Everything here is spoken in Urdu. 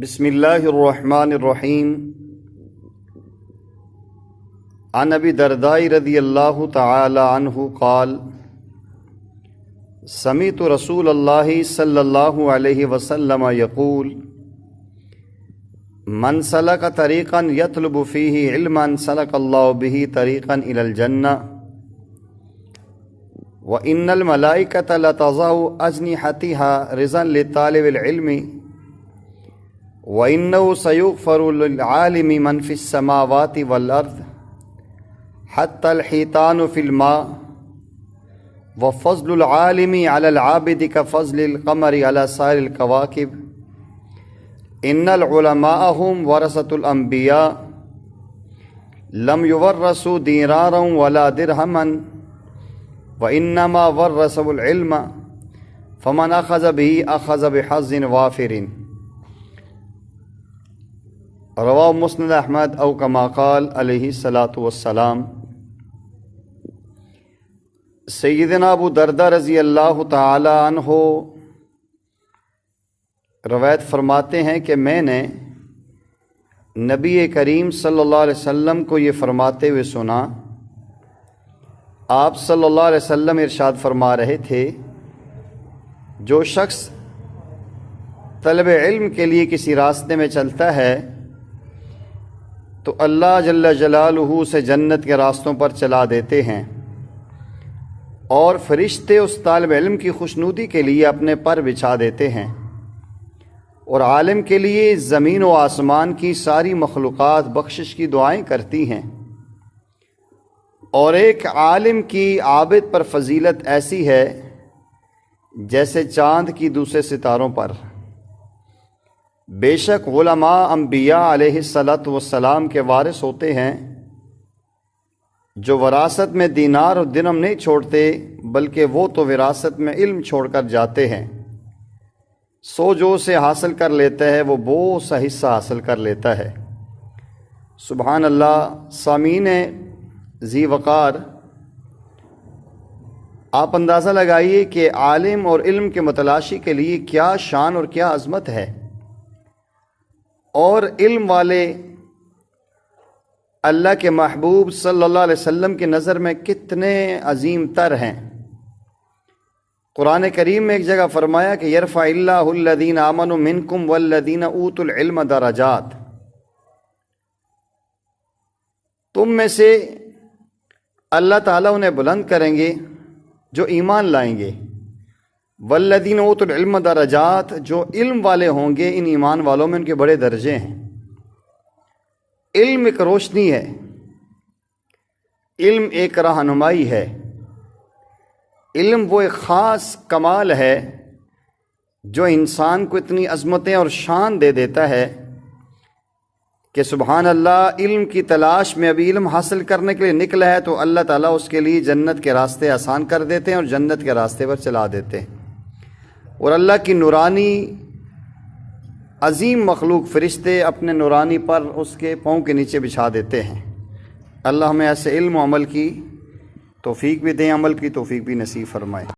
بسم اللہ الرحمن الرحیم عن ابی درداء رضی اللہ تعالی عنہ قال سمعت رسول اللہ صلی اللہ علیہ وسلم یقول من سلک طریقا یطلب فیہ علما سلک اللہ بہ طریقا الی الجنہ وإن الملائکۃ لتضع اجنحتها رضا لطالب العلم وَإِنَّهُ سَيُغْفَرُ لِلْعَالِمِ مَنْ فِي السَّمَاوَاتِ وَالْأَرْضِ حَتَّى الْحِيتَانُ فِي الْمَاءِ وَفَضْلُ الْعَالِمِ عَلَى الْعَابِدِ كَفَضْلِ الْقَمَرِ عَلَى سَائِرِ الْكَوَاكِبِ إِنَّ الْعُلَمَاءَ هُمْ وَرَثَةُ الْأَنْبِيَاءِ لَمْ يُوَرِّثُوا دِينَارًا وَلَا دِرْهَمًا وَإِنَّمَا وَرَّثُوا الْعِلْمَ فَمَنْ أَخَذَ بِهِ أَخَذَ بِحَظٍّ وَافِرٍ رواہ مسند احمد او کما قال علیہ الصلاۃ والسلام۔ سیدنا ابو درداء رضی اللہ تعالی عنہ روایت فرماتے ہیں کہ میں نے نبی کریم صلی اللہ علیہ وسلم کو یہ فرماتے ہوئے سنا۔ آپ صلی اللہ علیہ وسلم ارشاد فرما رہے تھے، جو شخص طلب علم کے لیے کسی راستے میں چلتا ہے تو اللہ جل جلالہ سے جنت کے راستوں پر چلا دیتے ہیں، اور فرشتے اس طالب علم کی خوشنودی کے لیے اپنے پر بچھا دیتے ہیں، اور عالم کے لیے زمین و آسمان کی ساری مخلوقات بخشش کی دعائیں کرتی ہیں، اور ایک عالم کی عابد پر فضیلت ایسی ہے جیسے چاند کی دوسرے ستاروں پر۔ بے شک علماء انبیاء علیہ الصلاۃ والسلام کے وارث ہوتے ہیں، جو وراثت میں دینار اور درہم نہیں چھوڑتے، بلکہ وہ تو وراثت میں علم چھوڑ کر جاتے ہیں۔ سو جو اسے حاصل کر لیتا ہے وہ بہت سا حصہ حاصل کر لیتا ہے۔ سبحان اللہ۔ سامعین ذی وقار، آپ اندازہ لگائیے کہ عالم اور علم کے متلاشی کے لیے کیا شان اور کیا عظمت ہے، اور علم والے اللہ کے محبوب صلی اللہ علیہ وسلم کی نظر میں کتنے عظیم تر ہیں۔ قرآن کریم میں ایک جگہ فرمایا کہ یرفع اللہ الذین آمنوا منکم والذین اوتوا العلم درجات، تم میں سے اللہ تعالیٰ انہیں بلند کریں گے جو ایمان لائیں گے، والذین اوتوا العلم درجات، جو علم والے ہوں گے ان ایمان والوں میں ان کے بڑے درجے ہیں۔ علم ایک روشنی ہے، علم ایک رہنمائی ہے، علم وہ ایک خاص کمال ہے جو انسان کو اتنی عظمتیں اور شان دے دیتا ہے کہ سبحان اللہ، علم کی تلاش میں ابھی علم حاصل کرنے کے لیے نکلا ہے تو اللہ تعالیٰ اس کے لیے جنت کے راستے آسان کر دیتے ہیں اور جنت کے راستے پر چلا دیتے ہیں، اور اللہ کی نورانی عظیم مخلوق فرشتے اپنے نورانی پر اس کے پاؤں کے نیچے بچھا دیتے ہیں۔ اللہ ہمیں ایسے علم و عمل کی توفیق بھی دیں، عمل کی توفیق بھی نصیب فرمائے۔